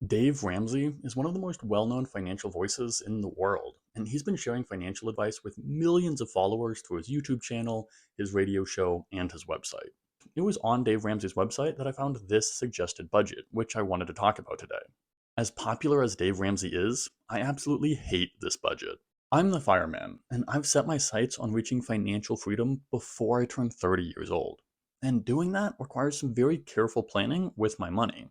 Dave Ramsey is one of the most well known financial voices in the world, and he's been sharing financial advice with millions of followers through his YouTube channel, his radio show, and his website. It was on Dave Ramsey's website that I found this suggested budget, which I wanted to talk about today. As popular as Dave Ramsey is, I absolutely hate this budget. I'm the fireman, and I've set my sights on reaching financial freedom before I turn 30 years old. And doing that requires some very careful planning with my money.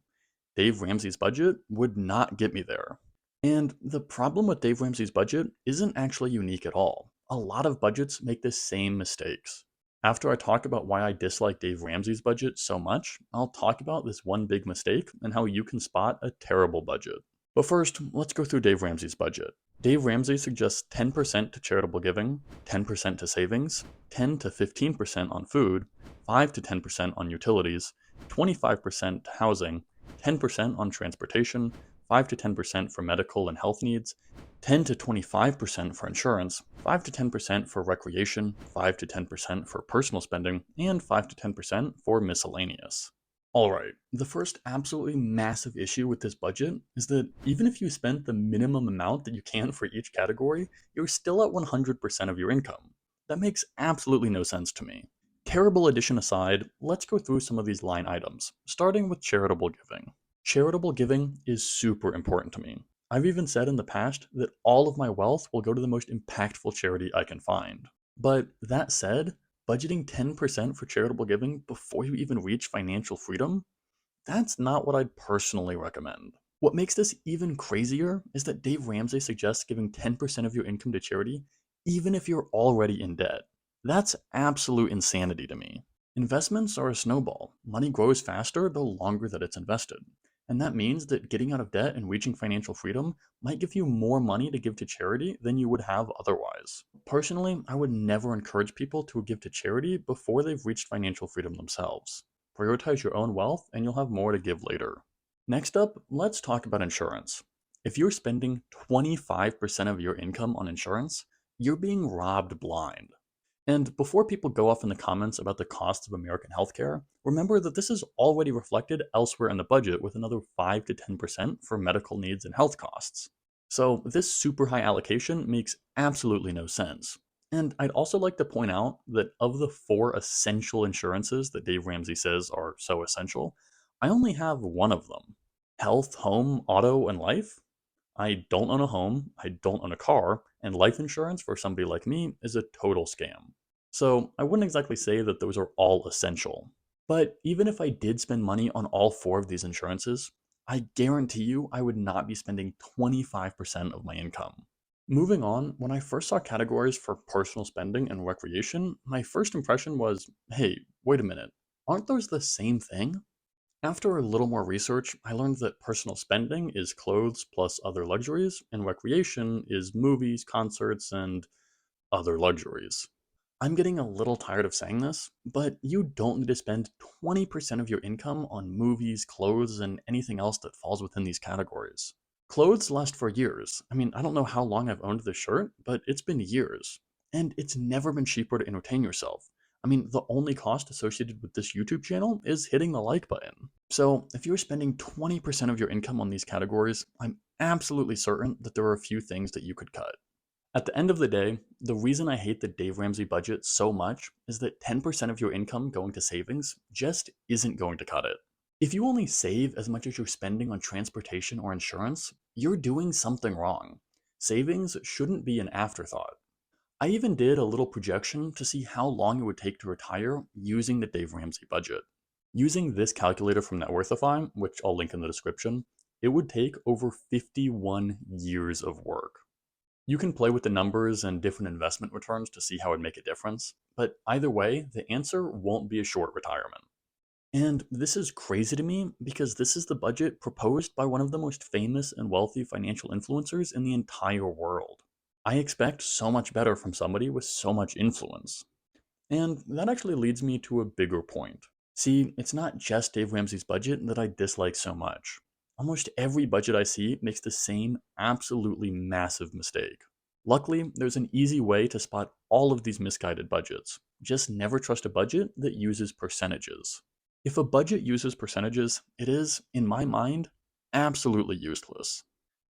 Dave Ramsey's budget would not get me there. And the problem with Dave Ramsey's budget isn't actually unique at all. A lot of budgets make the same mistakes. After I talk about why I dislike Dave Ramsey's budget so much, I'll talk about this one big mistake and how you can spot a terrible budget. But first, let's go through Dave Ramsey's budget. Dave Ramsey suggests 10% to charitable giving, 10% to savings, 10 to 15% on food, 5 to 10% on utilities, 25% to housing, 10% on transportation, 5 to 10% for medical and health needs, 10 to 25% for insurance, 5 to 10% for recreation, 5 to 10% for personal spending, and 5 to 10% for miscellaneous. Alright, the first absolutely massive issue with this budget is that even if you spent the minimum amount that you can for each category, you're still at 100% of your income. That makes absolutely no sense to me. Terrible addition aside, let's go through some of these line items, starting with charitable giving. Charitable giving is super important to me. I've even said in the past that all of my wealth will go to the most impactful charity I can find. But that said, budgeting 10% for charitable giving before you even reach financial freedom, that's not what I'd personally recommend. What makes this even crazier is that Dave Ramsey suggests giving 10% of your income to charity even if you're already in debt. That's absolute insanity to me. Investments are a snowball. Money grows faster the longer that it's invested. And that means that getting out of debt and reaching financial freedom might give you more money to give to charity than you would have otherwise. Personally, I would never encourage people to give to charity before they've reached financial freedom themselves. Prioritize your own wealth and you'll have more to give later. Next up, let's talk about insurance. If you're spending 25% of your income on insurance, you're being robbed blind. And before people go off in the comments about the cost of American healthcare, remember that this is already reflected elsewhere in the budget with another 5 to 10% for medical needs and health costs. So this super high allocation makes absolutely no sense. And I'd also like to point out that of the four essential insurances that Dave Ramsey says are so essential, I only have one of them. Health, home, auto, and life? I don't own a home, I don't own a car, and life insurance for somebody like me is a total scam. So I wouldn't exactly say that those are all essential. But even if I did spend money on all four of these insurances, I guarantee you I would not be spending 25% of my income. Moving on, when I first saw categories for personal spending and recreation, my first impression was, hey, wait a minute, aren't those the same thing? After a little more research, I learned that personal spending is clothes plus other luxuries, and recreation is movies, concerts, and other luxuries. I'm getting a little tired of saying this, but you don't need to spend 20% of your income on movies, clothes, and anything else that falls within these categories. Clothes last for years. I mean, I don't know how long I've owned this shirt, but it's been years. And it's never been cheaper to entertain yourself. I mean, the only cost associated with this YouTube channel is hitting the like button. So, if you're spending 20% of your income on these categories, I'm absolutely certain that there are a few things that you could cut. At the end of the day, the reason I hate the Dave Ramsey budget so much is that 10% of your income going to savings just isn't going to cut it. If you only save as much as you're spending on transportation or insurance, you're doing something wrong. Savings shouldn't be an afterthought. I even did a little projection to see how long it would take to retire using the Dave Ramsey budget. Using this calculator from Networthify, which I'll link in the description, it would take over 51 years of work. You can play with the numbers and different investment returns to see how it would make a difference, but either way, the answer won't be a short retirement. And this is crazy to me because this is the budget proposed by one of the most famous and wealthy financial influencers in the entire world. I expect so much better from somebody with so much influence. And that actually leads me to a bigger point. See, it's not just Dave Ramsey's budget that I dislike so much. Almost every budget I see makes the same absolutely massive mistake. Luckily, there's an easy way to spot all of these misguided budgets. Just never trust a budget that uses percentages. If a budget uses percentages, it is, in my mind, absolutely useless.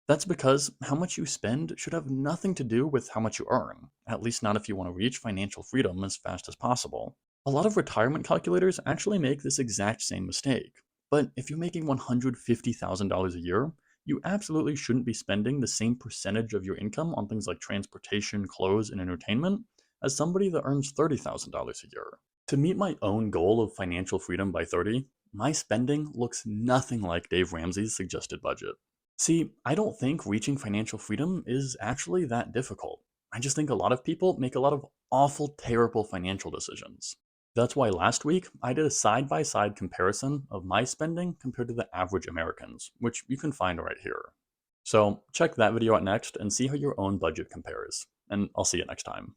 That's because how much you spend should have nothing to do with how much you earn, at least not if you want to reach financial freedom as fast as possible. A lot of retirement calculators actually make this exact same mistake. But if you're making $150,000 a year, you absolutely shouldn't be spending the same percentage of your income on things like transportation, clothes, and entertainment as somebody that earns $30,000 a year. To meet my own goal of financial freedom by 30, my spending looks nothing like Dave Ramsey's suggested budget. See, I don't think reaching financial freedom is actually that difficult. I just think a lot of people make a lot of awful, terrible financial decisions. That's why last week I did a side by side comparison of my spending compared to the average Americans, which you can find right here. So check that video out next and see how your own budget compares. And I'll see you next time.